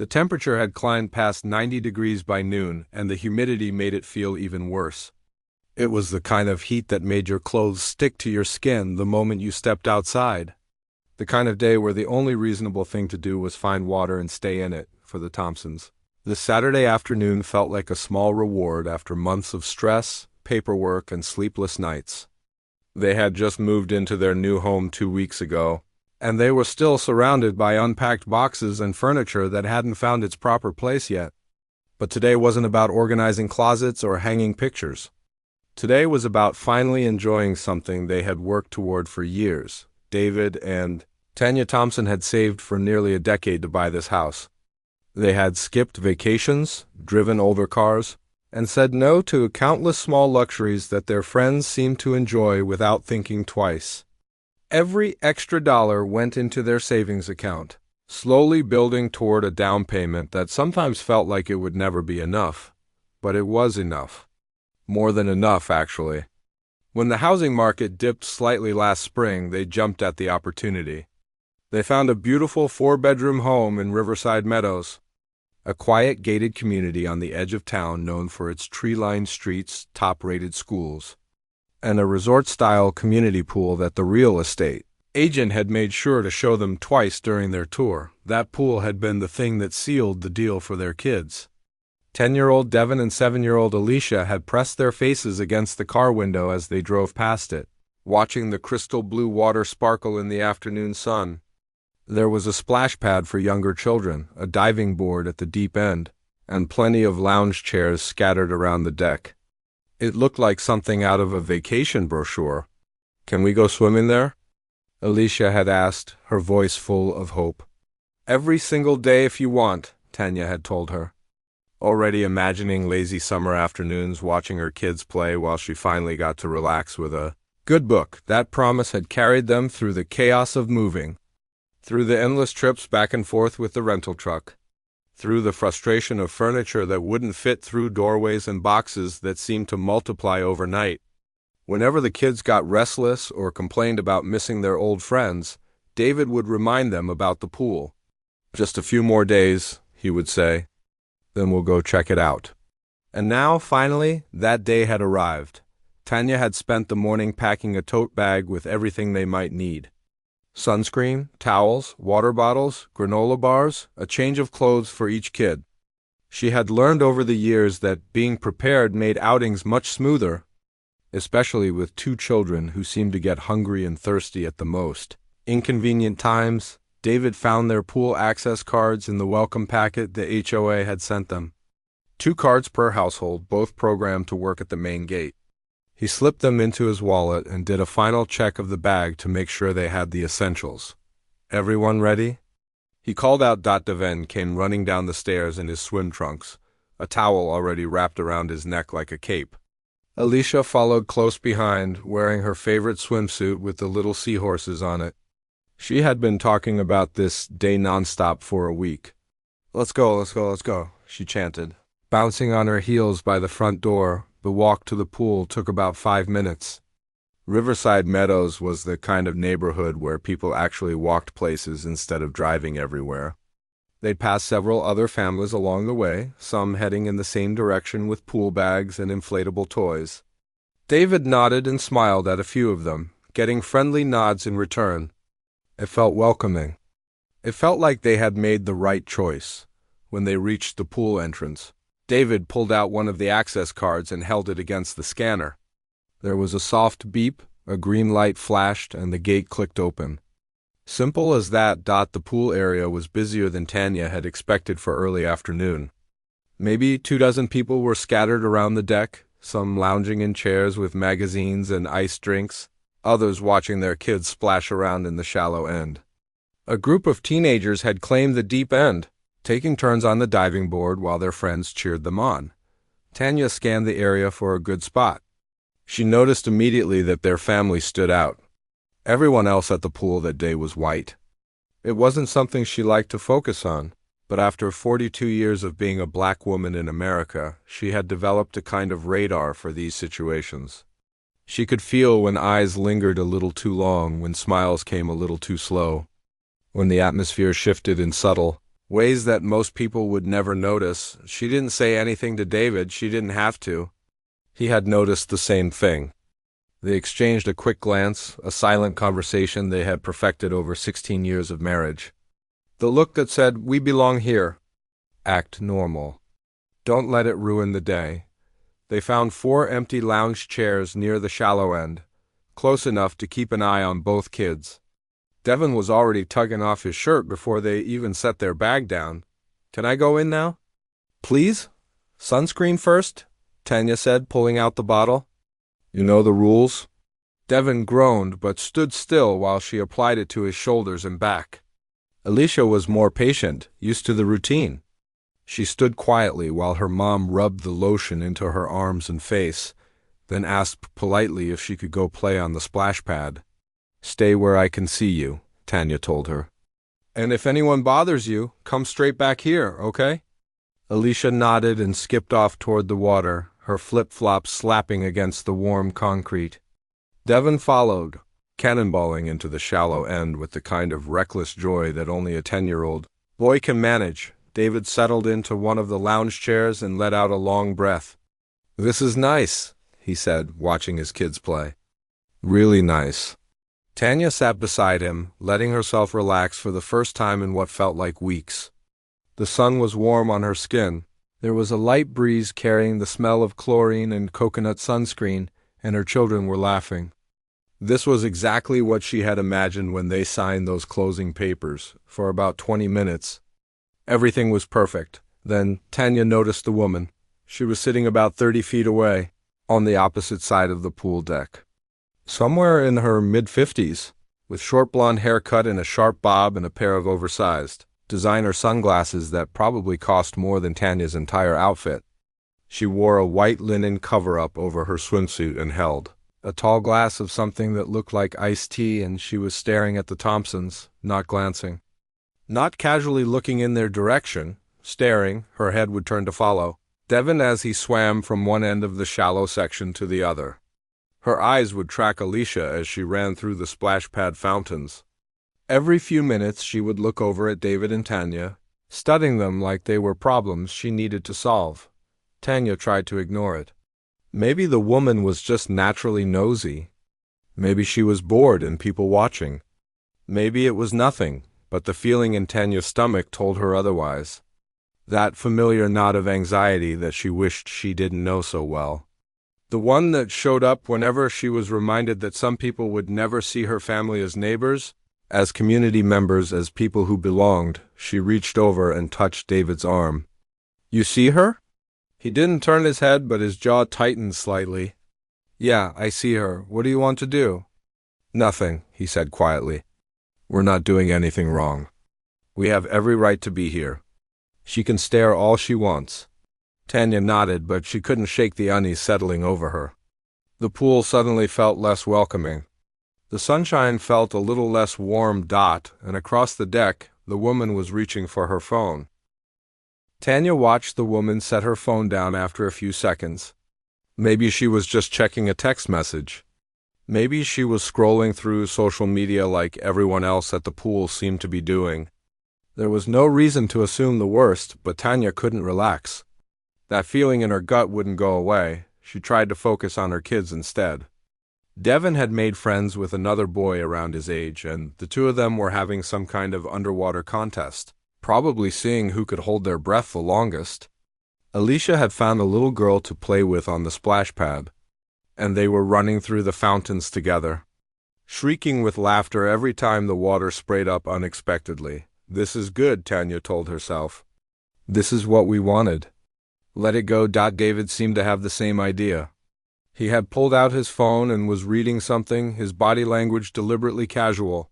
The temperature had climbed past 90 degrees by noon, and the humidity made it feel even worse. It was the kind of heat that made your clothes stick to your skin the moment you stepped outside. The kind of day where the only reasonable thing to do was find water and stay in it, for the Thompsons. The Saturday afternoon felt like a small reward after months of stress, paperwork, and sleepless nights. They had just moved into their new home 2 weeks ago, and they were still surrounded by unpacked boxes and furniture that hadn't found its proper place yet. But today wasn't about organizing closets or hanging pictures. Today was about finally enjoying something they had worked toward for years. David and Tanya Thompson had saved for nearly a decade to buy this house. They had skipped vacations, driven older cars, and said no to countless small luxuries that their friends seemed to enjoy without thinking twice. Every extra dollar went into their savings account, slowly building toward a down payment that sometimes felt like it would never be enough. But it was enough. More than enough, actually. When the housing market dipped slightly last spring, they jumped at the opportunity. They found a beautiful 4-bedroom home in Riverside Meadows, a quiet gated community on the edge of town known for its tree-lined streets, top-rated schools, and a resort-style community pool that the real estate agent had made sure to show them twice during their tour. That pool had been the thing that sealed the deal for their kids. 10-year-old Devin and 7-year-old Alicia had pressed their faces against the car window as they drove past it, watching the crystal blue water sparkle in the afternoon sun. There was a splash pad for younger children, a diving board at the deep end, and plenty of lounge chairs scattered around the deck. It looked like something out of a vacation brochure. "Can we go swimming there?" Alicia had asked, her voice full of hope. "Every single day if you want," Tanya had told her. Already imagining lazy summer afternoons watching her kids play while she finally got to relax with a good book, that promise had carried them through the chaos of moving, through the endless trips back and forth with the rental truck, through the frustration of furniture that wouldn't fit through doorways and boxes that seemed to multiply overnight. Whenever the kids got restless or complained about missing their old friends, David would remind them about the pool. "Just a few more days," he would say. "Then we'll go check it out." And now, finally, that day had arrived. Tanya had spent the morning packing a tote bag with everything they might need. Sunscreen, towels, water bottles, granola bars, a change of clothes for each kid. She had learned over the years that being prepared made outings much smoother, especially with 2 children who seemed to get hungry and thirsty at the most inconvenient times. David found their pool access cards in the welcome packet the HOA had sent them. 2 cards per household, both programmed to work at the main gate. He slipped them into his wallet and did a final check of the bag to make sure they had the essentials. "Everyone ready?" He called out. Devin came running down the stairs in his swim trunks, a towel already wrapped around his neck like a cape. Alicia followed close behind, wearing her favorite swimsuit with the little seahorses on it. She had been talking about this day nonstop for a week. "Let's go, let's go, let's go," she chanted. Bouncing on her heels by the front door, the walk to the pool took about 5 minutes. Riverside Meadows was the kind of neighborhood where people actually walked places instead of driving everywhere. They'd passed several other families along the way, some heading in the same direction with pool bags and inflatable toys. David nodded and smiled at a few of them, getting friendly nods in return. It felt welcoming. It felt like they had made the right choice. When they reached the pool entrance, David pulled out one of the access cards and held it against the scanner. There was a soft beep, a green light flashed, and the gate clicked open. Simple as that. The pool area was busier than Tanya had expected for early afternoon. Maybe 24 people were scattered around the deck, some lounging in chairs with magazines and iced drinks, others watching their kids splash around in the shallow end. A group of teenagers had claimed the deep end, taking turns on the diving board while their friends cheered them on. Tanya scanned the area for a good spot. She noticed immediately that their family stood out. Everyone else at the pool that day was white. It wasn't something she liked to focus on, but after 42 years of being a black woman in America, she had developed a kind of radar for these situations. She could feel when eyes lingered a little too long, when smiles came a little too slow, when the atmosphere shifted in subtle, ways that most people would never notice. She didn't say anything to David, she didn't have to. He had noticed the same thing. They exchanged a quick glance, a silent conversation they had perfected over 16 years of marriage. The look that said, "We belong here." Act normal. Don't let it ruin the day. They found 4 empty lounge chairs near the shallow end, close enough to keep an eye on both kids. Devin was already tugging off his shirt before they even set their bag down. "Can I go in now?" "Please? Sunscreen first," Tanya said, pulling out the bottle. "You know the rules?" Devin groaned but stood still while she applied it to his shoulders and back. Alicia was more patient, used to the routine. She stood quietly while her mom rubbed the lotion into her arms and face, then asked politely if she could go play on the splash pad. "Stay where I can see you," Tanya told her. "And if anyone bothers you, come straight back here, okay?" Alicia nodded and skipped off toward the water, her flip-flops slapping against the warm concrete. Devin followed, cannonballing into the shallow end with the kind of reckless joy that only a 10-year-old boy can manage. David settled into one of the lounge chairs and let out a long breath. "This is nice," he said, watching his kids play. "Really nice." Tanya sat beside him, letting herself relax for the first time in what felt like weeks. The sun was warm on her skin. There was a light breeze carrying the smell of chlorine and coconut sunscreen, and her children were laughing. This was exactly what she had imagined when they signed those closing papers. For about 20 minutes, everything was perfect. Then Tanya noticed the woman. She was sitting about 30 feet away, on the opposite side of the pool deck. Somewhere in her mid-50s, with short blonde hair cut in a sharp bob and a pair of oversized designer sunglasses that probably cost more than Tanya's entire outfit. She wore a white linen cover-up over her swimsuit and held a tall glass of something that looked like iced tea, and she was staring at the Thompsons, not glancing. Not casually looking in their direction, staring, her head would turn to follow Devin as he swam from one end of the shallow section to the other. Her eyes would track Alicia as she ran through the splash pad fountains. Every few minutes she would look over at David and Tanya, studying them like they were problems she needed to solve. Tanya tried to ignore it. Maybe the woman was just naturally nosy. Maybe she was bored and people watching. Maybe it was nothing, but the feeling in Tanya's stomach told her otherwise. That familiar knot of anxiety that she wished she didn't know so well. The one that showed up whenever she was reminded that some people would never see her family as neighbors, as community members, as people who belonged. She reached over and touched David's arm. "You see her?" He didn't turn his head, but his jaw tightened slightly. "Yeah, I see her. What do you want to do?" "Nothing," he said quietly. "We're not doing anything wrong. We have every right to be here. She can stare all she wants." Tanya nodded, but she couldn't shake the unease settling over her. The pool suddenly felt less welcoming. The sunshine felt a little less warm dot, and across the deck, the woman was reaching for her phone. Tanya watched the woman set her phone down after a few seconds. Maybe she was just checking a text message. Maybe she was scrolling through social media like everyone else at the pool seemed to be doing. There was no reason to assume the worst, but Tanya couldn't relax. That feeling in her gut wouldn't go away. She tried to focus on her kids instead. Devin had made friends with another boy around his age, and the two of them were having some kind of underwater contest, probably seeing who could hold their breath the longest. Alicia had found a little girl to play with on the splash pad, and they were running through the fountains together, shrieking with laughter every time the water sprayed up unexpectedly. "This is good," Tanya told herself. "This is what we wanted." "Let it go." David seemed to have the same idea. He had pulled out his phone and was reading something, his body language deliberately casual.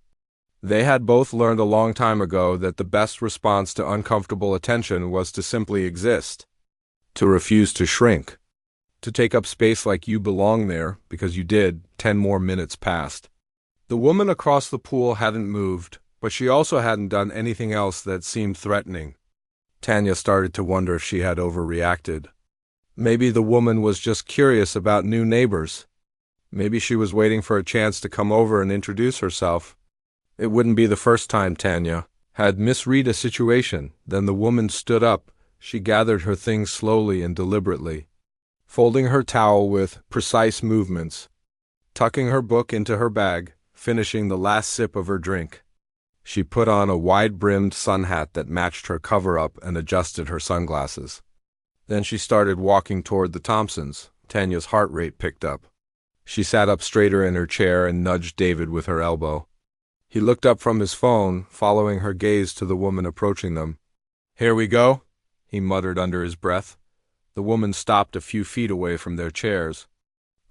They had both learned a long time ago that the best response to uncomfortable attention was to simply exist, to refuse to shrink, to take up space like you belong there, because you did. 10 more minutes passed. The woman across the pool hadn't moved, but she also hadn't done anything else that seemed threatening. Tanya started to wonder if she had overreacted. Maybe the woman was just curious about new neighbors. Maybe she was waiting for a chance to come over and introduce herself. It wouldn't be the first time, Tanya had misread a situation. Then the woman stood up. She gathered her things slowly and deliberately, folding her towel with precise movements, tucking her book into her bag, finishing the last sip of her drink. She put on a wide-brimmed sun hat that matched her cover-up and adjusted her sunglasses. Then she started walking toward the Thompsons. Tanya's heart rate picked up. She sat up straighter in her chair and nudged David with her elbow. He looked up from his phone, following her gaze to the woman approaching them. "Here we go," he muttered under his breath. The woman stopped a few feet away from their chairs.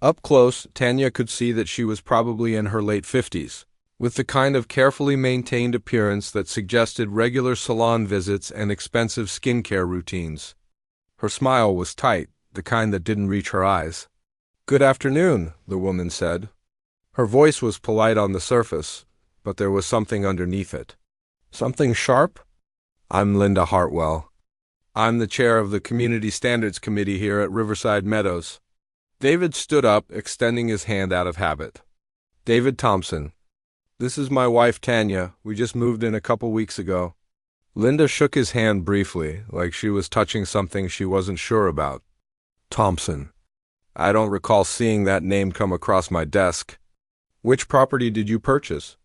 Up close, Tanya could see that she was probably in her late 50s, with the kind of carefully maintained appearance that suggested regular salon visits and expensive skincare routines. Her smile was tight, the kind that didn't reach her eyes. "Good afternoon," the woman said. Her voice was polite on the surface, but there was something underneath it. "Something sharp?" "I'm Linda Hartwell. I'm the chair of the Community Standards Committee here at Riverside Meadows." David stood up, extending his hand out of habit. "David Thompson. This is my wife Tanya. We just moved in a couple weeks ago." Linda shook his hand briefly, like she was touching something she wasn't sure about. "Thompson. I don't recall seeing that name come across my desk. Which property did you purchase?"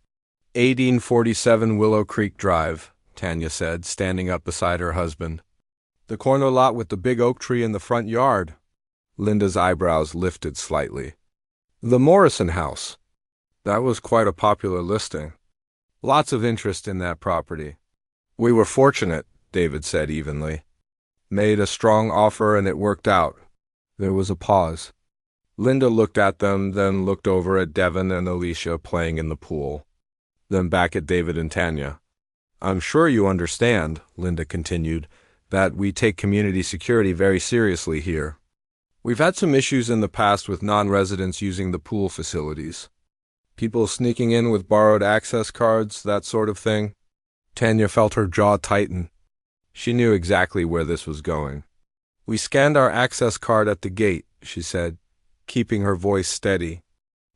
1847 Willow Creek Drive, Tanya said, standing up beside her husband. "The corner lot with the big oak tree in the front yard." Linda's eyebrows lifted slightly. "The Morrison House. That was quite a popular listing. Lots of interest in that property." "We were fortunate," David said evenly. "Made a strong offer and it worked out." There was a pause. Linda looked at them, then looked over at Devin and Alicia playing in the pool, then back at David and Tanya. "I'm sure you understand," Linda continued, "that we take community security very seriously here. We've had some issues in the past with non-residents using the pool facilities. People sneaking in with borrowed access cards, that sort of thing." Tanya felt her jaw tighten. She knew exactly where this was going. "We scanned our access card at the gate," she said, keeping her voice steady.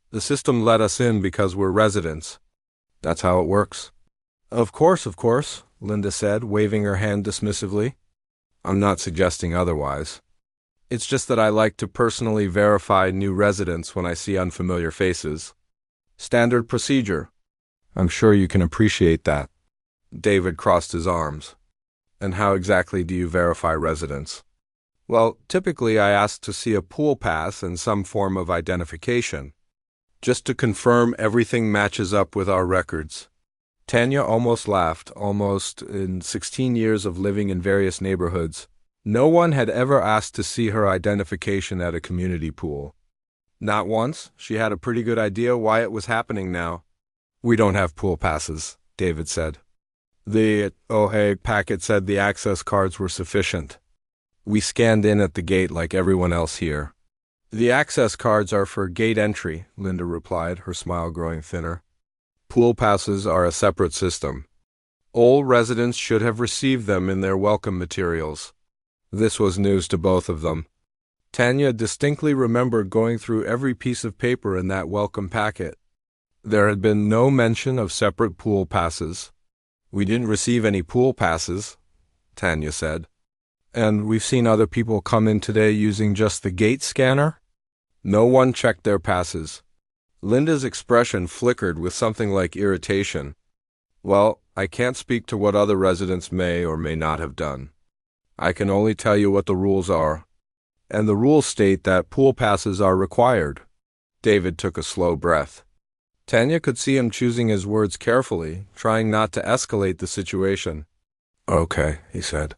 "The system let us in because we're residents. That's how it works." Of course," Linda said, waving her hand dismissively. "I'm not suggesting otherwise. It's just that I like to personally verify new residents when I see unfamiliar faces. Standard procedure. I'm sure you can appreciate that." David crossed his arms. "And how exactly do you verify residents?" "Well, typically I ask to see a pool pass and some form of identification, just to confirm everything matches up with our records." Tanya almost laughed. Almost, in 16 years of living in various neighborhoods, no one had ever asked to see her identification at a community pool. Not once. She had a pretty good idea why it was happening now. "We don't have pool passes," David said. The HOA packet said the access cards were sufficient. "We scanned in at the gate like everyone else here." "The access cards are for gate entry," Linda replied, her smile growing thinner. "Pool passes are a separate system. All residents should have received them in their welcome materials." This was news to both of them. Tanya distinctly remembered going through every piece of paper in that welcome packet. There had been no mention of separate pool passes. "We didn't receive any pool passes," Tanya said. "And we've seen other people come in today using just the gate scanner." "No one checked their passes." Linda's expression flickered with something like irritation. "Well, I can't speak to what other residents may or may not have done. I can only tell you what the rules are. And the rules state that pool passes are required." David took a slow breath. Tanya could see him choosing his words carefully, trying not to escalate the situation. "Okay," he said.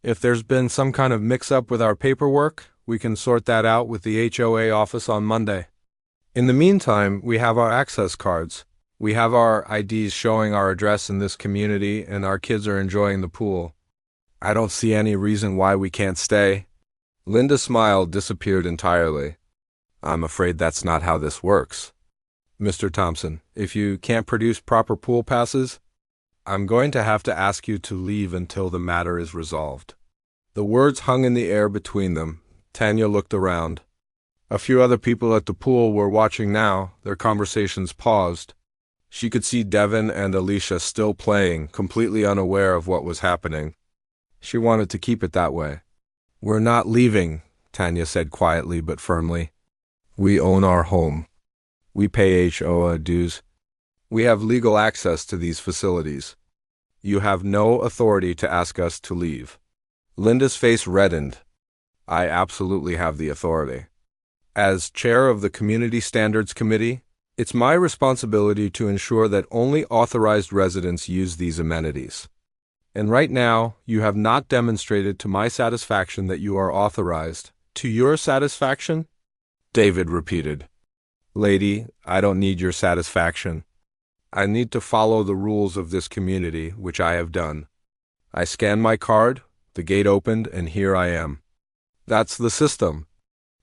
"If there's been some kind of mix-up with our paperwork, we can sort that out with the HOA office on Monday. In the meantime, we have our access cards. We have our IDs showing our address in this community, and our kids are enjoying the pool. I don't see any reason why we can't stay." Linda's smile disappeared entirely. "I'm afraid that's not how this works. Mr. Thompson, if you can't produce proper pool passes, I'm going to have to ask you to leave until the matter is resolved." The words hung in the air between them. Tanya looked around. A few other people at the pool were watching now, their conversations paused. She could see Devin and Alicia still playing, completely unaware of what was happening. She wanted to keep it that way. "We're not leaving," Tanya said quietly but firmly. "We own our home. We pay HOA dues. We have legal access to these facilities. You have no authority to ask us to leave." Linda's face reddened. "I absolutely have the authority. As chair of the Community Standards Committee, it's my responsibility to ensure that only authorized residents use these amenities. And right now, you have not demonstrated to my satisfaction that you are authorized. To your satisfaction?" David repeated. "Lady, I don't need your satisfaction. I need to follow the rules of this community, which I have done. I scanned my card, the gate opened, and here I am. That's the system.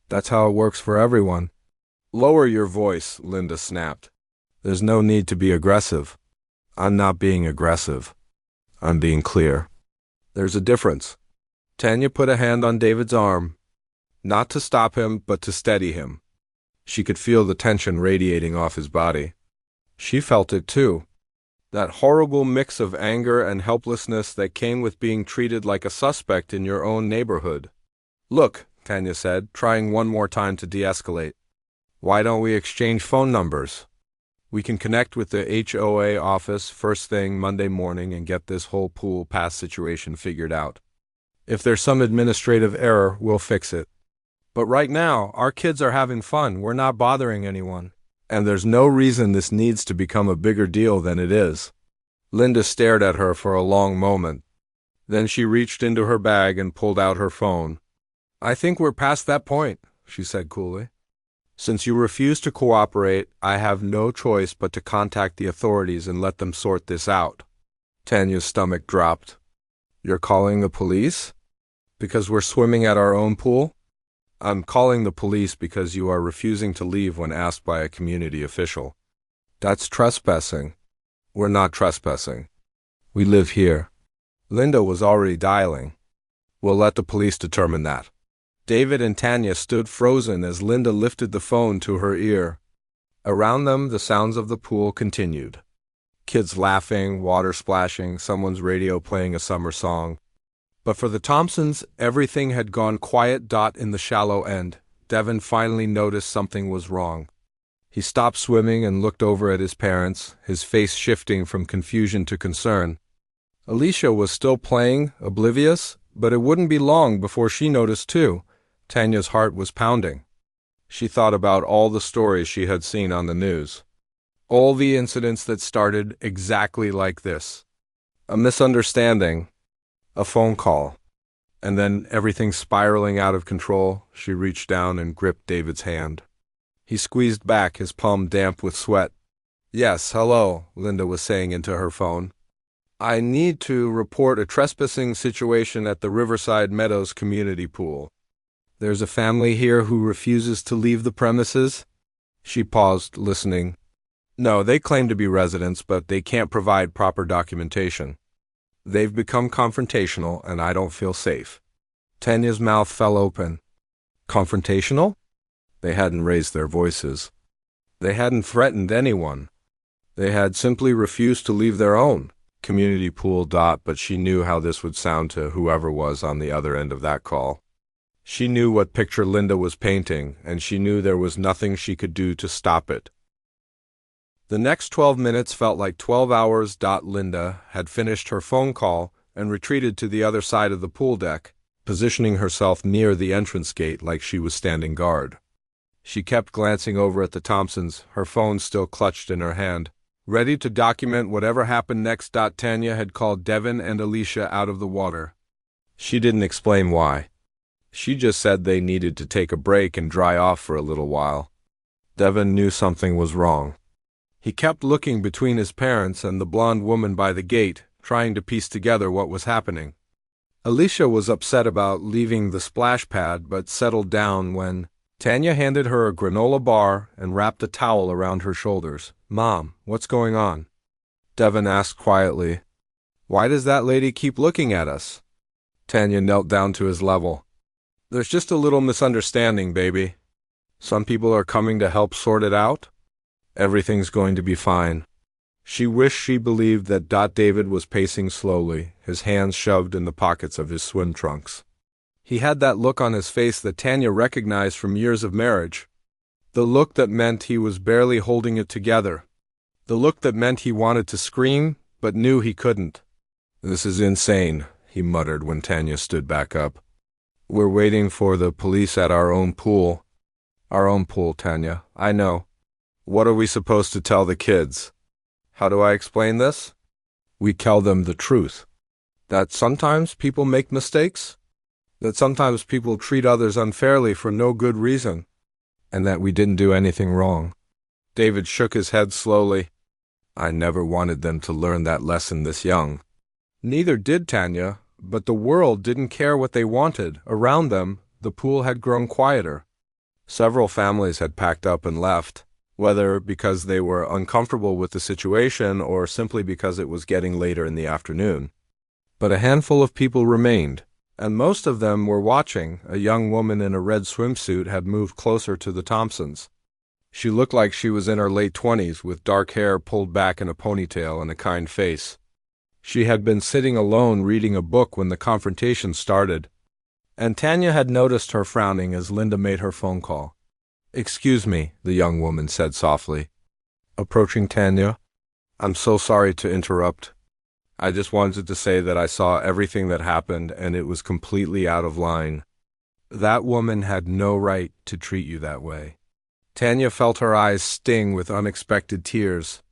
That's how it works for everyone." "Lower your voice," Linda snapped. "There's no need to be aggressive." "I'm not being aggressive. I'm being clear. There's a difference." Tanya put a hand on David's arm, not to stop him, but to steady him. She could feel the tension radiating off his body. She felt it too. That horrible mix of anger and helplessness that came with being treated like a suspect in your own neighborhood. "Look," Tanya said, trying one more time to de-escalate. "Why don't we exchange phone numbers? We can connect with the HOA office first thing Monday morning and get this whole pool pass situation figured out. If there's some administrative error, we'll fix it. But right now, our kids are having fun. We're not bothering anyone. And there's no reason this needs to become a bigger deal than it is." Linda stared at her for a long moment. Then she reached into her bag and pulled out her phone. "I think we're past that point," she said coolly. "Since you refuse to cooperate, I have no choice but to contact the authorities and let them sort this out." Tanya's stomach dropped. "You're calling the police? Because we're swimming at our own pool?" "I'm calling the police because you are refusing to leave when asked by a community official. That's trespassing." "We're not trespassing. We live here." Linda was already dialing. "We'll let the police determine that." David and Tanya stood frozen as Linda lifted the phone to her ear. Around them, the sounds of the pool continued. Kids laughing, water splashing, someone's radio playing a summer song. But for the Thompsons, everything had gone quiet. In the shallow end, Devin finally noticed something was wrong. He stopped swimming and looked over at his parents, his face shifting from confusion to concern. Alicia was still playing, oblivious, but it wouldn't be long before she noticed too. Tanya's heart was pounding. She thought about all the stories she had seen on the news. All the incidents that started exactly like this. A misunderstanding, a phone call, and then everything spiraling out of control. She reached down and gripped David's hand. He squeezed back, his palm damp with sweat. "Yes, hello," Linda was saying into her phone. "I need to report a trespassing situation at the Riverside Meadows community pool. There's a family here who refuses to leave the premises." She paused, listening. "No, they claim to be residents, but they can't provide proper documentation. They've become confrontational, and I don't feel safe." Tanya's mouth fell open. Confrontational? They hadn't raised their voices. They hadn't threatened anyone. They had simply refused to leave their own community pool. But she knew how this would sound to whoever was on the other end of that call. She knew what picture Linda was painting, and she knew there was nothing she could do to stop it. The next 12 minutes felt like 12 hours. Linda had finished her phone call and retreated to the other side of the pool deck, positioning herself near the entrance gate like she was standing guard. She kept glancing over at the Thompsons, her phone still clutched in her hand, ready to document whatever happened next. Tanya had called Devin and Alicia out of the water. She didn't explain why. She just said they needed to take a break and dry off for a little while. Devin knew something was wrong. He kept looking between his parents and the blonde woman by the gate, trying to piece together what was happening. Alicia was upset about leaving the splash pad, but settled down when Tanya handed her a granola bar and wrapped a towel around her shoulders. "Mom, what's going on?" Devin asked quietly. "Why does that lady keep looking at us?" Tanya knelt down to his level. "There's just a little misunderstanding, baby. Some people are coming to help sort it out. Everything's going to be fine." She wished she believed that. David was pacing slowly, his hands shoved in the pockets of his swim trunks. He had that look on his face that Tanya recognized from years of marriage. The look that meant he was barely holding it together. The look that meant he wanted to scream, but knew he couldn't. "This is insane," he muttered when Tanya stood back up. "We're waiting for the police at our own pool." "Our own pool, Tanya. I know. What are we supposed to tell the kids?" "How do I explain this?" "We tell them the truth. That sometimes people make mistakes. That sometimes people treat others unfairly for no good reason. And that we didn't do anything wrong." David shook his head slowly. "I never wanted them to learn that lesson this young." Neither did Tanya, but the world didn't care what they wanted. Around them, the pool had grown quieter. Several families had packed up and left, whether because they were uncomfortable with the situation or simply because it was getting later in the afternoon. But a handful of people remained, and most of them were watching. A young woman in a red swimsuit had moved closer to the Thompsons. She looked like she was in her late 20s, with dark hair pulled back in a ponytail and a kind face. She had been sitting alone reading a book when the confrontation started, and Tanya had noticed her frowning as Linda made her phone call. "Excuse me," the young woman said softly, approaching Tanya. "I'm so sorry to interrupt. I just wanted to say that I saw everything that happened and it was completely out of line. That woman had no right to treat you that way." Tanya felt her eyes sting with unexpected tears.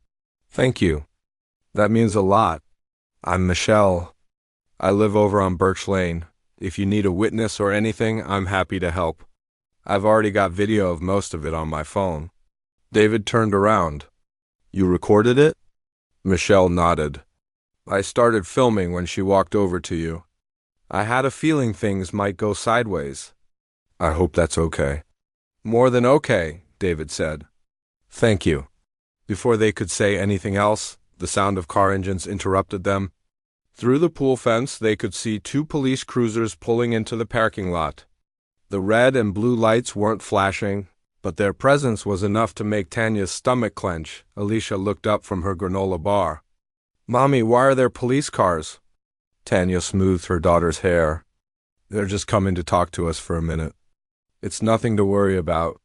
"Thank you. That means a lot. I'm Michelle. I live over on Birch Lane. If you need a witness or anything, I'm happy to help. I've already got video of most of it on my phone." David turned around. "You recorded it?" Michelle nodded. "I started filming when she walked over to you. I had a feeling things might go sideways." "I hope that's okay." "More than okay," David said. "Thank you." Before they could say anything else, the sound of car engines interrupted them. Through the pool fence, they could see two police cruisers pulling into the parking lot. The red and blue lights weren't flashing, but their presence was enough to make Tanya's stomach clench. Alicia looked up from her granola bar. "Mommy, why are there police cars?" Tanya smoothed her daughter's hair. "They're just coming to talk to us for a minute. It's nothing to worry about.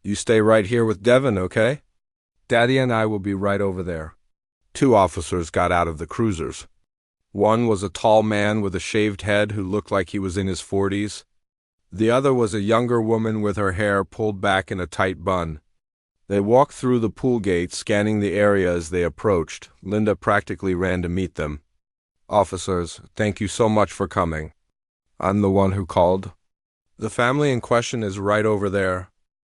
You stay right here with Devin, okay? Daddy and I will be right over there." Two officers got out of the cruisers. One was a tall man with a shaved head who looked like he was in his 40s. The other was a younger woman with her hair pulled back in a tight bun. They walked through the pool gate, scanning the area as they approached. Linda practically ran to meet them. "Officers, thank you so much for coming. I'm the one who called. The family in question is right over there."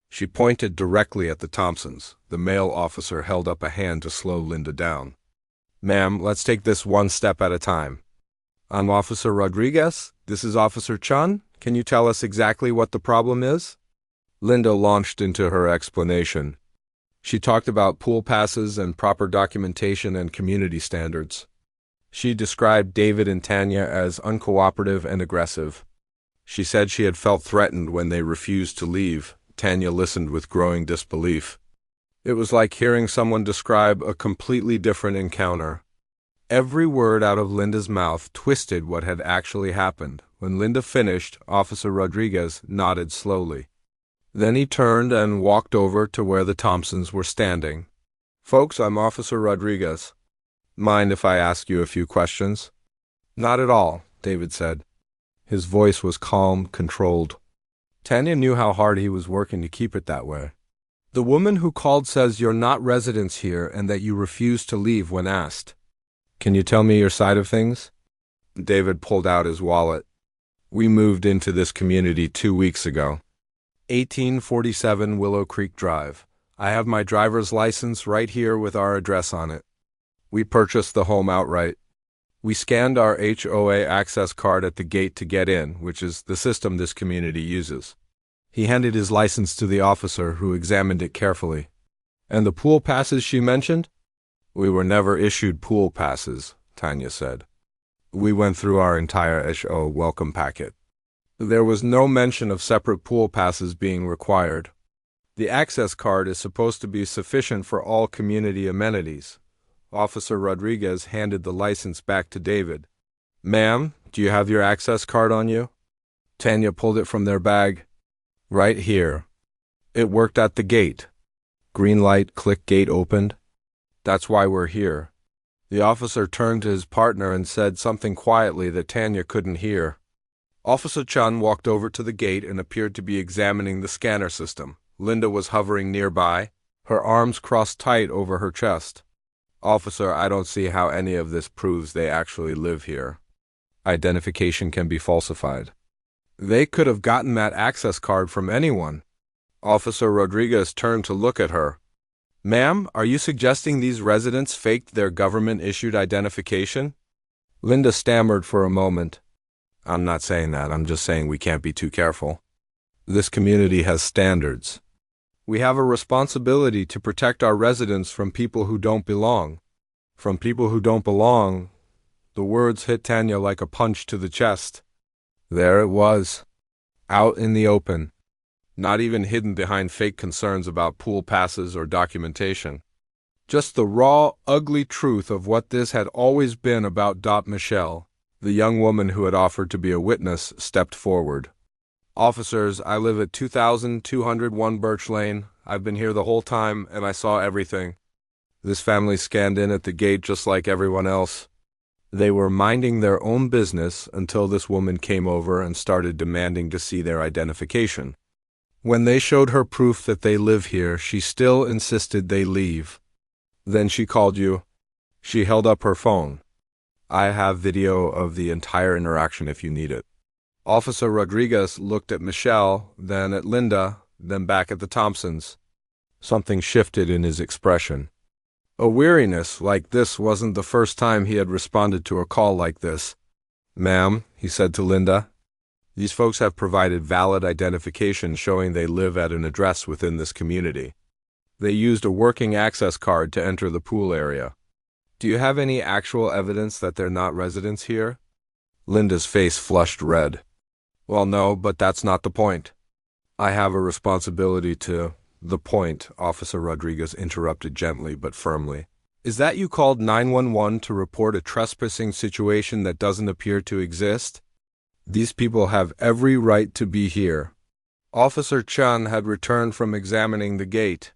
She pointed directly at the Thompsons. The male officer held up a hand to slow Linda down. "Ma'am, let's take this one step at a time. I'm Officer Rodriguez. This is Officer Chun. Can you tell us exactly what the problem is?" Linda launched into her explanation. She talked about pool passes and proper documentation and community standards. She described David and Tanya as uncooperative and aggressive. She said she had felt threatened when they refused to leave. Tanya listened with growing disbelief. It was like hearing someone describe a completely different encounter. Every word out of Linda's mouth twisted what had actually happened. When Linda finished, Officer Rodriguez nodded slowly. Then he turned and walked over to where the Thompsons were standing. "Folks, I'm Officer Rodriguez. Mind if I ask you a few questions?" "Not at all," David said. His voice was calm, controlled. Tanya knew how hard he was working to keep it that way. "The woman who called says you're not residents here and that you refused to leave when asked. Can you tell me your side of things?" David pulled out his wallet. "We moved into this community 2 weeks ago. 1847 Willow Creek Drive. I have my driver's license right here with our address on it. We purchased the home outright. We scanned our HOA access card at the gate to get in, which is the system this community uses." He handed his license to the officer, who examined it carefully. "And the pool passes she mentioned?" "We were never issued pool passes," Tanya said. "We went through our entire HO welcome packet. There was no mention of separate pool passes being required. The access card is supposed to be sufficient for all community amenities. Officer Rodriguez handed the license back to David. Ma'am, do you have your access card on you? Tanya pulled it from their bag. Right here. It worked at the gate. Green light, click, gate opened. That's why we're here. The officer turned to his partner and said something quietly that Tanya couldn't hear. Officer Chun walked over to the gate and appeared to be examining the scanner system. Linda was hovering nearby, her arms crossed tight over her chest. Officer, I don't see how any of this proves they actually live here. Identification can be falsified. They could have gotten that access card from anyone. Officer Rodriguez turned to look at her. Ma'am, are you suggesting these residents faked their government-issued identification? Linda stammered for a moment. I'm not saying that, I'm just saying we can't be too careful. This community has standards. We have a responsibility to protect our residents from people who don't belong. From people who don't belong. The words hit Tanya like a punch to the chest. There it was, out in the open, not even hidden behind fake concerns about pool passes or documentation. Just the raw, ugly truth of what this had always been about. Michelle, the young woman who had offered to be a witness, stepped forward. Officers, I live at 2201 Birch Lane. I've been here the whole time, and I saw everything. This family scanned in at the gate just like everyone else. They were minding their own business until this woman came over and started demanding to see their identification. When they showed her proof that they live here, she still insisted they leave. Then she called you. She held up her phone. I have video of the entire interaction if you need it. Officer Rodriguez looked at Michelle, then at Linda, then back at the Thompsons. Something shifted in his expression. A weariness like this wasn't the first time he had responded to a call like this. Ma'am, he said to Linda, these folks have provided valid identification showing they live at an address within this community. They used a working access card to enter the pool area. Do you have any actual evidence that they're not residents here? Linda's face flushed red. Well, no, but that's not the point. I have a responsibility to... The point, Officer Rodriguez interrupted gently but firmly. Is that you called 911 to report a trespassing situation that doesn't appear to exist? These people have every right to be here. Officer Chun had returned from examining the gate.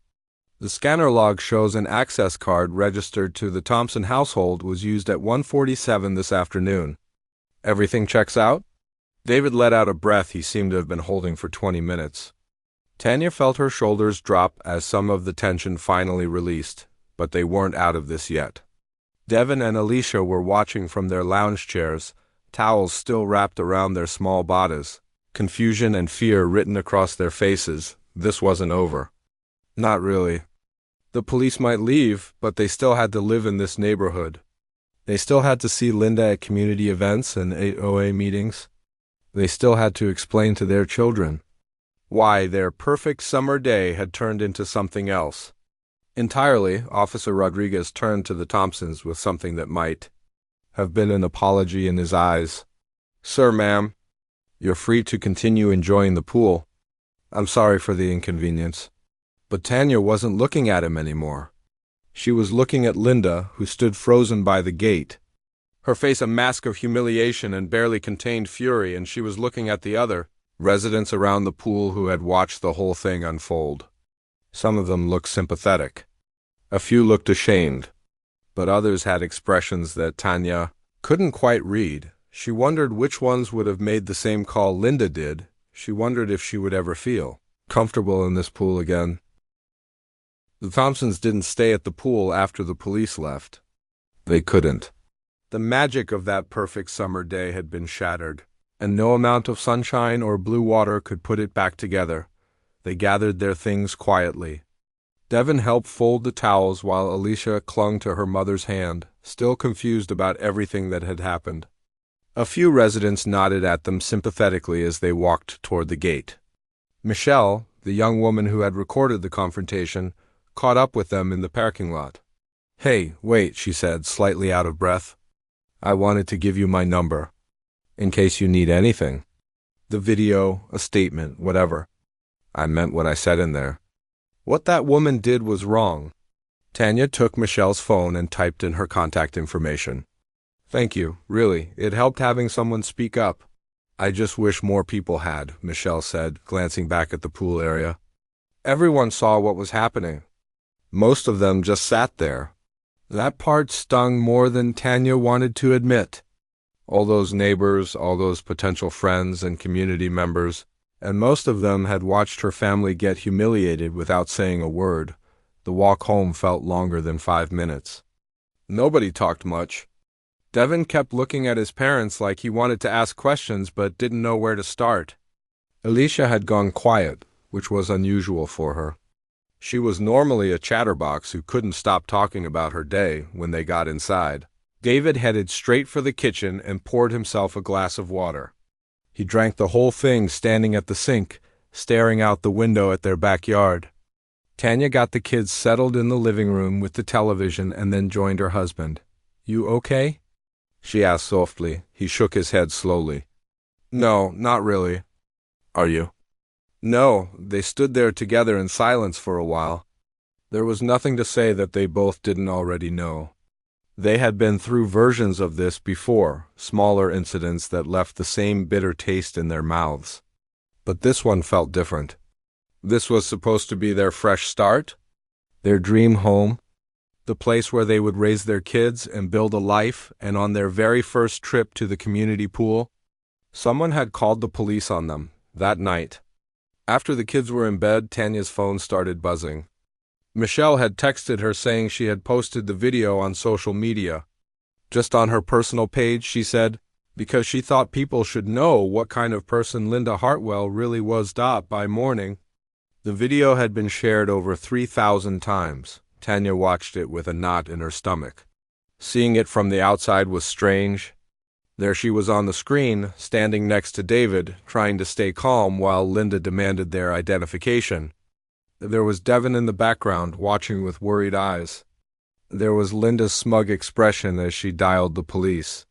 The scanner log shows an access card registered to the Thompson household was used at 1:47 this afternoon. Everything checks out? David let out a breath he seemed to have been holding for 20 minutes. Tanya felt her shoulders drop as some of the tension finally released, but they weren't out of this yet. Devin and Alicia were watching from their lounge chairs, towels still wrapped around their small bodies, confusion and fear written across their faces. This wasn't over. Not really. The police might leave, but they still had to live in this neighborhood. They still had to see Linda at community events and HOA meetings. They still had to explain to their children why their perfect summer day had turned into something else. Entirely, Officer Rodriguez turned to the Thompsons with something that might have been an apology in his eyes. Sir, ma'am, you're free to continue enjoying the pool. I'm sorry for the inconvenience. But Tanya wasn't looking at him anymore. She was looking at Linda, who stood frozen by the gate. Her face a mask of humiliation and barely contained fury, and she was looking at the other residents around the pool who had watched the whole thing unfold. Some of them looked sympathetic. A few looked ashamed. But others had expressions that Tanya couldn't quite read. She wondered which ones would have made the same call Linda did. She wondered if she would ever feel comfortable in this pool again. The Thompsons didn't stay at the pool after the police left. They couldn't. The magic of that perfect summer day had been shattered, and no amount of sunshine or blue water could put it back together. They gathered their things quietly. Devin helped fold the towels while Alicia clung to her mother's hand, still confused about everything that had happened. A few residents nodded at them sympathetically as they walked toward the gate. Michelle, the young woman who had recorded the confrontation, caught up with them in the parking lot. Hey, wait, she said, slightly out of breath. I wanted to give you my number, in case you need anything. The video, a statement, whatever. I meant what I said in there. What that woman did was wrong. Tanya took Michelle's phone and typed in her contact information. Thank you, really. It helped having someone speak up. I just wish more people had, Michelle said, glancing back at the pool area. Everyone saw what was happening. Most of them just sat there. That part stung more than Tanya wanted to admit. All those neighbors, all those potential friends and community members, and most of them had watched her family get humiliated without saying a word. The walk home felt longer than 5 minutes. Nobody talked much. Devin kept looking at his parents like he wanted to ask questions but didn't know where to start. Alicia had gone quiet, which was unusual for her. She was normally a chatterbox who couldn't stop talking about her day when they got inside. David headed straight for the kitchen and poured himself a glass of water. He drank the whole thing standing at the sink, staring out the window at their backyard. Tanya got the kids settled in the living room with the television and then joined her husband. "You okay?" she asked softly. He shook his head slowly. "No, not really." "Are you?" "No." They stood there together in silence for a while. There was nothing to say that they both didn't already know. They had been through versions of this before, smaller incidents that left the same bitter taste in their mouths. But this one felt different. This was supposed to be their fresh start, their dream home, the place where they would raise their kids and build a life, and on their very first trip to the community pool, someone had called the police on them that night. After the kids were in bed, Tanya's phone started buzzing. Michelle had texted her saying she had posted the video on social media. Just on her personal page, she said, because she thought people should know what kind of person Linda Hartwell really was. By morning, the video had been shared over 3,000 times. Tanya watched it with a knot in her stomach. Seeing it from the outside was strange. There she was on the screen, standing next to David, trying to stay calm while Linda demanded their identification. There was Devin in the background, watching with worried eyes. There was Linda's smug expression as she dialed the police.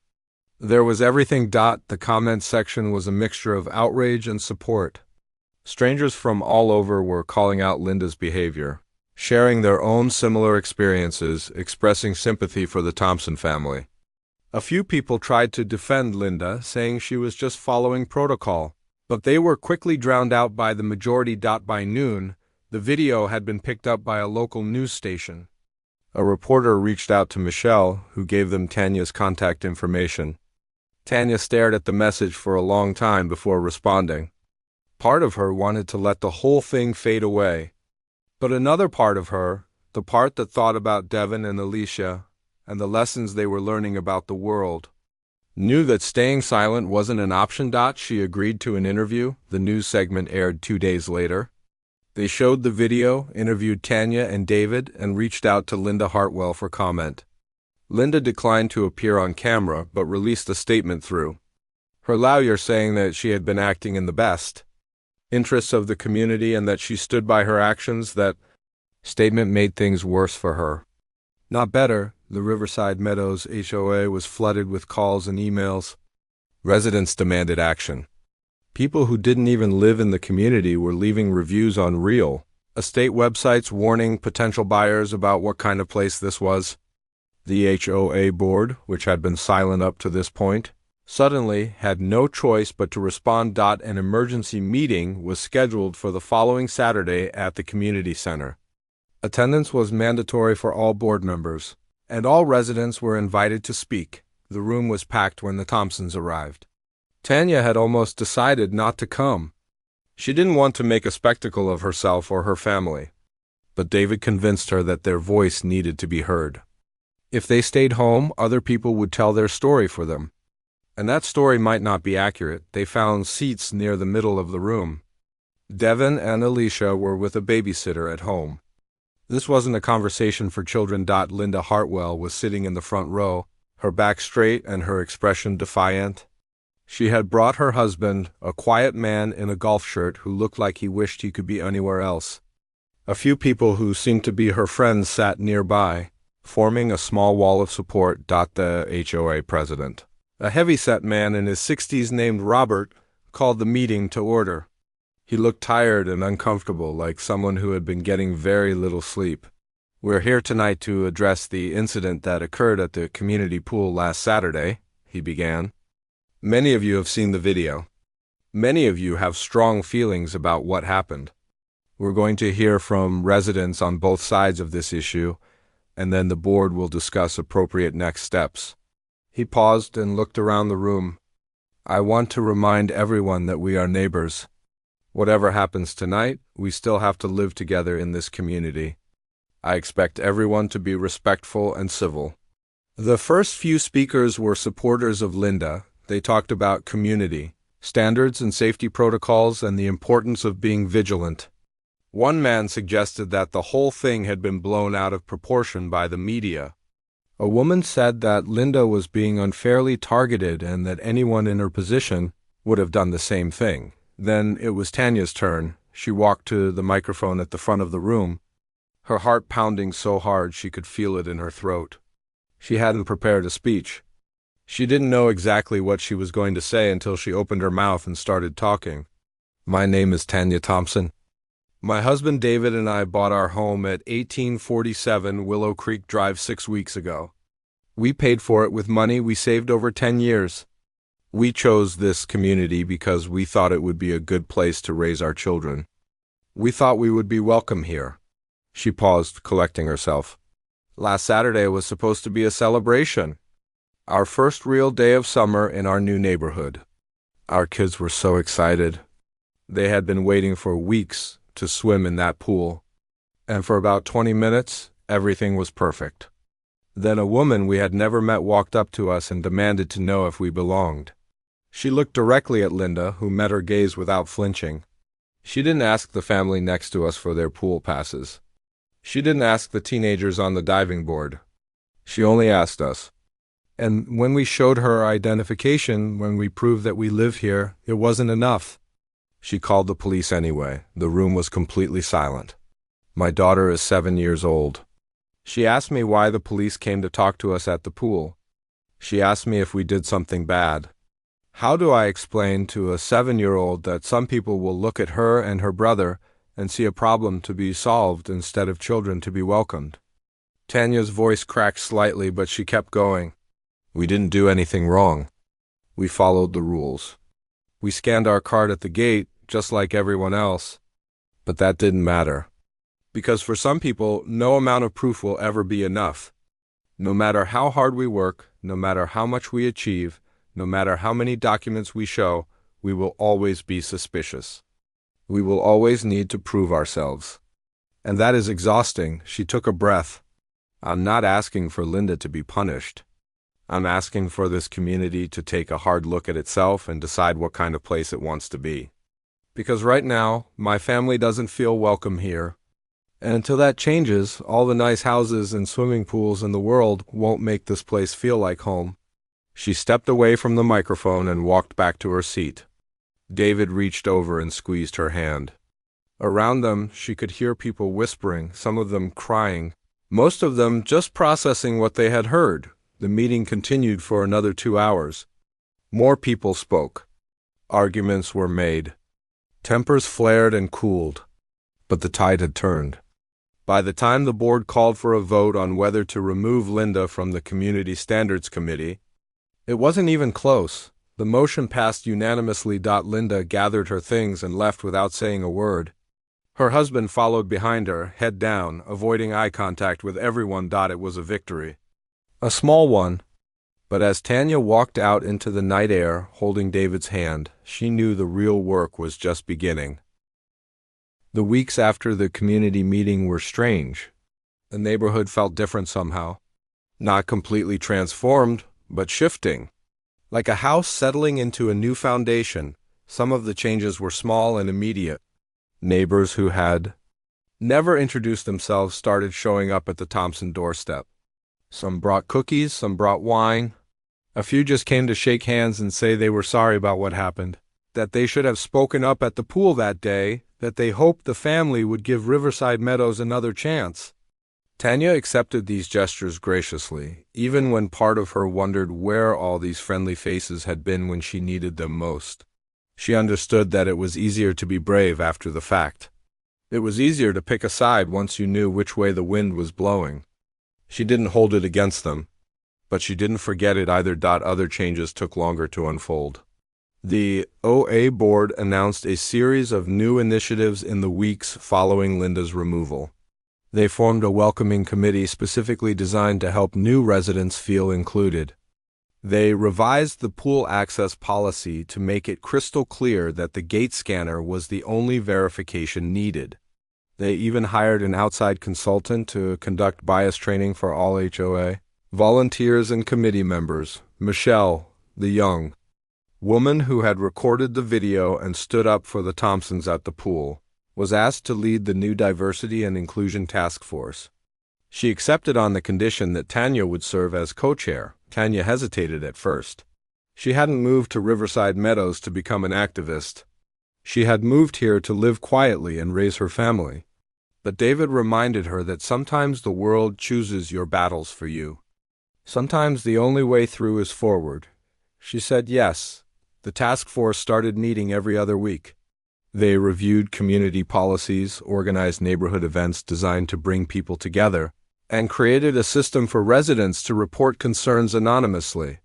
There was everything. The comment section was a mixture of outrage and support. Strangers from all over were calling out Linda's behavior, sharing their own similar experiences, expressing sympathy for the Thompson family. A few people tried to defend Linda, saying she was just following protocol, but they were quickly drowned out by the majority. By noon, the video had been picked up by a local news station. A reporter reached out to Michelle, who gave them Tanya's contact information. Tanya stared at the message for a long time before responding. Part of her wanted to let the whole thing fade away. But another part of her, the part that thought about Devin and Alicia and the lessons they were learning about the world, knew that staying silent wasn't an option. She agreed to an interview. The news segment aired 2 days later. They showed the video, interviewed Tanya and David, and reached out to Linda Hartwell for comment. Linda declined to appear on camera, but released a statement through her lawyer saying that she had been acting in the best interests of the community and that she stood by her actions. That statement made things worse for her, not better. The Riverside Meadows HOA was flooded with calls and emails. Residents demanded action. People who didn't even live in the community were leaving reviews on real estate websites warning potential buyers about what kind of place this was. The HOA board, which had been silent up to this point, suddenly had no choice but to respond. An emergency meeting was scheduled for the following Saturday at the community center. Attendance was mandatory for all board members, and all residents were invited to speak. The room was packed when the Thompsons arrived. Tanya had almost decided not to come. She didn't want to make a spectacle of herself or her family. But David convinced her that their voice needed to be heard. If they stayed home, other people would tell their story for them. And that story might not be accurate. They found seats near the middle of the room. Devin and Alicia were with a babysitter at home. This wasn't a conversation for children. Linda Hartwell was sitting in the front row, her back straight and her expression defiant. She had brought her husband, a quiet man in a golf shirt who looked like he wished he could be anywhere else. A few people who seemed to be her friends sat nearby, forming a small wall of support. The HOA president, a heavy-set man in his 60s named Robert, called the meeting to order. He looked tired and uncomfortable, like someone who had been getting very little sleep. We're here tonight to address the incident that occurred at the community pool last Saturday, he began. Many of you have seen the video. Many of you have strong feelings about what happened. We're going to hear from residents on both sides of this issue, and then the board will discuss appropriate next steps. He paused and looked around the room. I want to remind everyone that we are neighbors. Whatever happens tonight, we still have to live together in this community. I expect everyone to be respectful and civil. The first few speakers were supporters of Linda. They talked about community, standards and safety protocols, and the importance of being vigilant. One man suggested that the whole thing had been blown out of proportion by the media. A woman said that Linda was being unfairly targeted and that anyone in her position would have done the same thing. Then it was Tanya's turn. She walked to the microphone at the front of the room, her heart pounding so hard she could feel it in her throat. She hadn't prepared a speech. She didn't know exactly what she was going to say until she opened her mouth and started talking. My name is Tanya Thompson. My husband David and I bought our home at 1847 Willow Creek Drive 6 weeks ago. We paid for it with money we saved over 10 years. We chose this community because we thought it would be a good place to raise our children. We thought we would be welcome here. She paused, collecting herself. Last Saturday was supposed to be a celebration. Our first real day of summer in our new neighborhood. Our kids were so excited. They had been waiting for weeks to swim in that pool. And for about 20 minutes, everything was perfect. Then a woman we had never met walked up to us and demanded to know if we belonged. She looked directly at Linda, who met her gaze without flinching. She didn't ask the family next to us for their pool passes. She didn't ask the teenagers on the diving board. She only asked us. And when we showed her our identification, when we proved that we live here, it wasn't enough. She called the police anyway. The room was completely silent. My daughter is 7 years old. She asked me why the police came to talk to us at the pool. She asked me if we did something bad. How do I explain to a 7-year-old that some people will look at her and her brother and see a problem to be solved instead of children to be welcomed? Tanya's voice cracked slightly, but she kept going. We didn't do anything wrong. We followed the rules. We scanned our card at the gate, just like everyone else. But that didn't matter. Because for some people, no amount of proof will ever be enough. No matter how hard we work, no matter how much we achieve, no matter how many documents we show, we will always be suspicious. We will always need to prove ourselves. And that is exhausting. She took a breath. I'm not asking for Linda to be punished. I'm asking for this community to take a hard look at itself and decide what kind of place it wants to be. Because right now, my family doesn't feel welcome here. And until that changes, all the nice houses and swimming pools in the world won't make this place feel like home. She stepped away from the microphone and walked back to her seat. David reached over and squeezed her hand. Around them, she could hear people whispering, some of them crying, most of them just processing what they had heard. The meeting continued for another 2 hours. More people spoke. Arguments were made. Tempers flared and cooled. But the tide had turned. By the time the board called for a vote on whether to remove Linda from the Community Standards Committee, it wasn't even close. The motion passed unanimously. Linda gathered her things and left without saying a word. Her husband followed behind her, head down, avoiding eye contact with everyone. It was a victory. A small one. But as Tanya walked out into the night air, holding David's hand, she knew the real work was just beginning. The weeks after the community meeting were strange. The neighborhood felt different somehow. Not completely transformed, but shifting. Like a house settling into a new foundation, some of the changes were small and immediate. Neighbors who had never introduced themselves started showing up at the Thompson doorstep. Some brought cookies, some brought wine. A few just came to shake hands and say they were sorry about what happened, that they should have spoken up at the pool that day, that they hoped the family would give Riverside Meadows another chance. Tanya accepted these gestures graciously, even when part of her wondered where all these friendly faces had been when she needed them most. She understood that it was easier to be brave after the fact. It was easier to pick a side once you knew which way the wind was blowing. She didn't hold it against them, but she didn't forget it either. Other changes took longer to unfold. The OA board announced a series of new initiatives in the weeks following Linda's removal. They formed a welcoming committee specifically designed to help new residents feel included. They revised the pool access policy to make it crystal clear that the gate scanner was the only verification needed. They even hired an outside consultant to conduct bias training for all HOA volunteers and committee members. Michelle, the young woman who had recorded the video and stood up for the Thompsons at the pool, was asked to lead the new diversity and inclusion task force. She accepted on the condition that Tanya would serve as co-chair. Tanya hesitated at first. She hadn't moved to Riverside Meadows to become an activist. She had moved here to live quietly and raise her family. But David reminded her that sometimes the world chooses your battles for you. Sometimes the only way through is forward. She said yes. The task force started meeting every other week. They reviewed community policies, organized neighborhood events designed to bring people together, and created a system for residents to report concerns anonymously.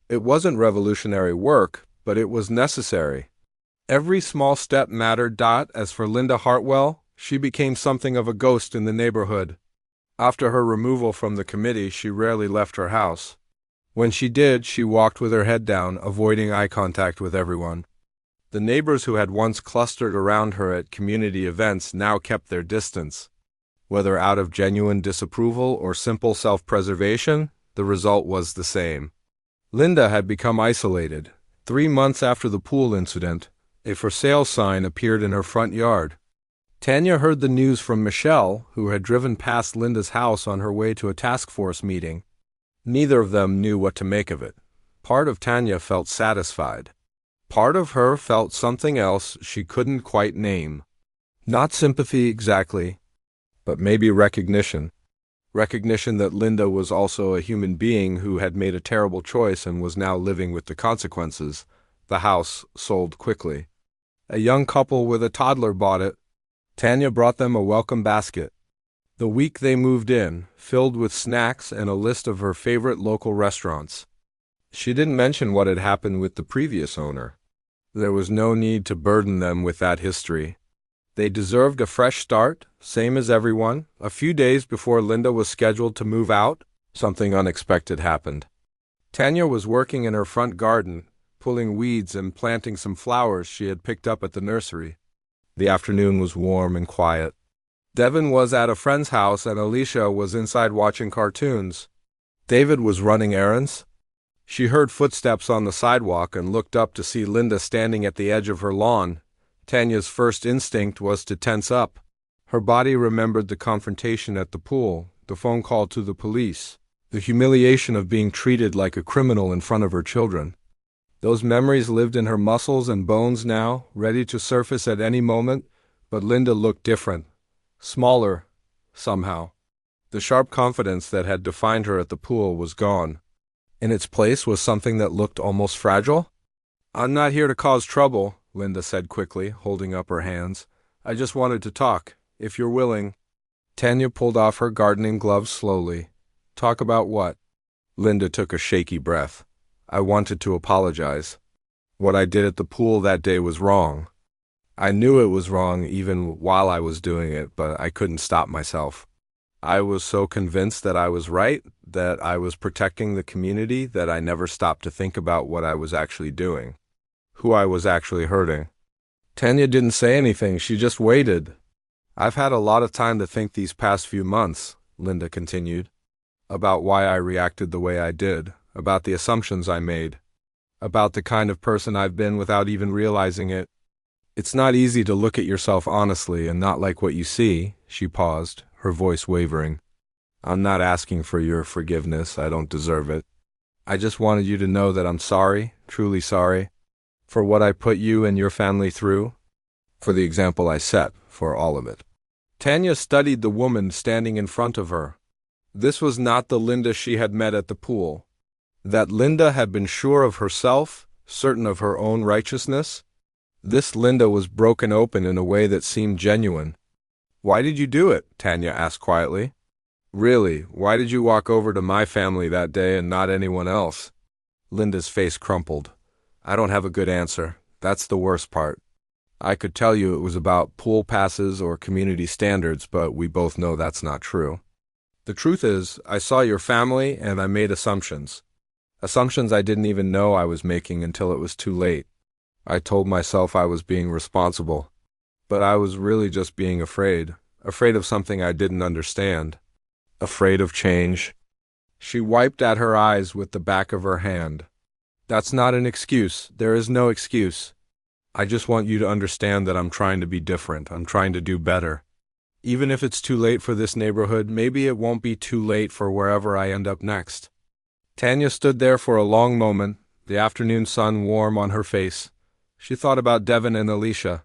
It wasn't revolutionary work, but it was necessary. Every small step mattered. As for Linda Hartwell, she became something of a ghost in the neighborhood. After her removal from the committee, she rarely left her house. When she did, she walked with her head down, avoiding eye contact with everyone. The neighbors who had once clustered around her at community events now kept their distance. Whether out of genuine disapproval or simple self-preservation, the result was the same. Linda had become isolated. 3 months after the pool incident, a for sale sign appeared in her front yard. Tanya heard the news from Michelle, who had driven past Linda's house on her way to a task force meeting. Neither of them knew what to make of it. Part of Tanya felt satisfied. Part of her felt something else she couldn't quite name. Not sympathy exactly, but maybe recognition. Recognition that Linda was also a human being who had made a terrible choice and was now living with the consequences. The house sold quickly. A young couple with a toddler bought it. Tanya brought them a welcome basket. The week they moved in, filled with snacks and a list of her favorite local restaurants. She didn't mention what had happened with the previous owner. There was no need to burden them with that history. They deserved a fresh start, same as everyone. A few days before Linda was scheduled to move out, something unexpected happened. Tanya was working in her front garden, pulling weeds and planting some flowers she had picked up at the nursery. The afternoon was warm and quiet. Devin was at a friend's house and Alicia was inside watching cartoons. David was running errands. She heard footsteps on the sidewalk and looked up to see Linda standing at the edge of her lawn. Tanya's first instinct was to tense up. Her body remembered the confrontation at the pool, the phone call to the police, the humiliation of being treated like a criminal in front of her children. Those memories lived in her muscles and bones now, ready to surface at any moment, but Linda looked different. Smaller, somehow. The sharp confidence that had defined her at the pool was gone. In its place was something that looked almost fragile. "I'm not here to cause trouble," Linda said quickly, holding up her hands. "I just wanted to talk, if you're willing." Tanya pulled off her gardening gloves slowly. "Talk about what?" Linda took a shaky breath. "I wanted to apologize. What I did at the pool that day was wrong. I knew it was wrong even while I was doing it, but I couldn't stop myself. I was so convinced that I was right, that I was protecting the community, that I never stopped to think about what I was actually doing, who I was actually hurting." Tanya didn't say anything, she just waited. "I've had a lot of time to think these past few months," Linda continued, "about why I reacted the way I did, about the assumptions I made, about the kind of person I've been without even realizing it. It's not easy to look at yourself honestly and not like what you see." She paused, her voice wavering. "I'm not asking for your forgiveness, I don't deserve it. I just wanted you to know that I'm sorry, truly sorry, for what I put you and your family through, for the example I set, for all of it." Tanya studied the woman standing in front of her. This was not the Linda she had met at the pool. That Linda had been sure of herself, certain of her own righteousness. This Linda was broken open in a way that seemed genuine. Why did you do it? Tanya asked quietly. Really, why did you walk over to my family that day and not anyone else? Linda's face crumpled. I don't have a good answer. That's the worst part. I could tell you it was about pool passes or community standards, but we both know that's not true. The truth is, I saw your family and I made assumptions. Assumptions I didn't even know I was making until it was too late. I told myself I was being responsible, but I was really just being afraid. Afraid of something I didn't understand. Afraid of change. She wiped at her eyes with the back of her hand. That's not an excuse. There is no excuse. I just want you to understand that I'm trying to be different. I'm trying to do better. Even if it's too late for this neighborhood, maybe it won't be too late for wherever I end up next. Tanya stood there for a long moment, the afternoon sun warm on her face. She thought about Devin and Alicia.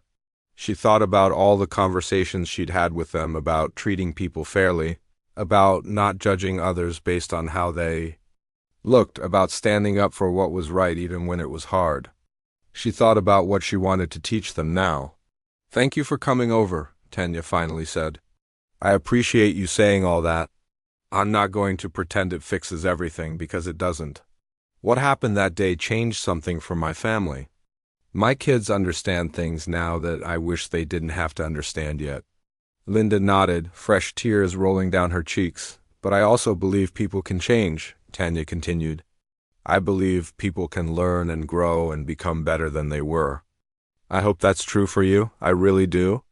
She thought about all the conversations she'd had with them about treating people fairly, about not judging others based on how they looked, about standing up for what was right even when it was hard. She thought about what she wanted to teach them now. Thank you for coming over, Tanya finally said. I appreciate you saying all that. I'm not going to pretend it fixes everything because it doesn't. What happened that day changed something for my family. My kids understand things now that I wish they didn't have to understand yet. Linda nodded, fresh tears rolling down her cheeks. But I also believe people can change, Tanya continued. I believe people can learn and grow and become better than they were. I hope that's true for you. I really do.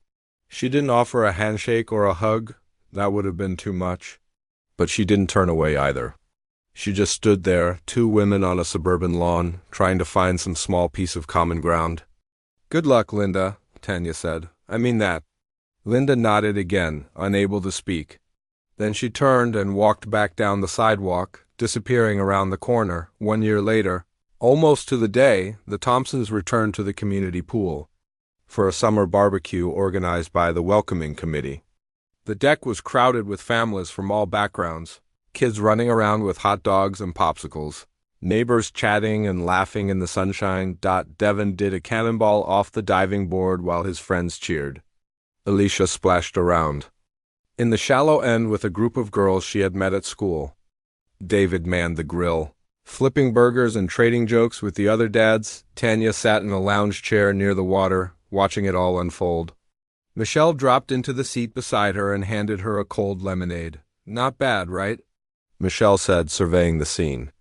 She didn't offer a handshake or a hug. That would have been too much. But she didn't turn away either. She just stood there, two women on a suburban lawn, trying to find some small piece of common ground. Good luck, Linda, Tanya said. I mean that. Linda nodded again, unable to speak. Then she turned and walked back down the sidewalk, disappearing around the corner. 1 year later, almost to the day, the Thompsons returned to the community pool for a summer barbecue organized by the welcoming committee. The deck was crowded with families from all backgrounds, kids running around with hot dogs and popsicles, neighbors chatting and laughing in the sunshine. Devin did a cannonball off the diving board while his friends cheered. Alicia splashed around in the shallow end with a group of girls she had met at school. David manned the grill, flipping burgers and trading jokes with the other dads. Tanya sat in a lounge chair near the water, watching it all unfold. Michelle dropped into the seat beside her and handed her a cold lemonade. Not bad, right? Michelle said, surveying the scene.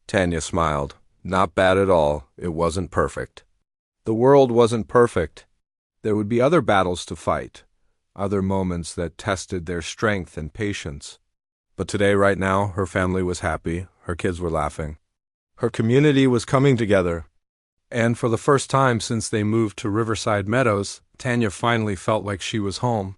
Tanya smiled. Not bad at all. It wasn't perfect. The world wasn't perfect. There would be other battles to fight, other moments that tested their strength and patience. But today, right now, her family was happy, her kids were laughing. Her community was coming together. And for the first time since they moved to Riverside Meadows, Tanya finally felt like she was home.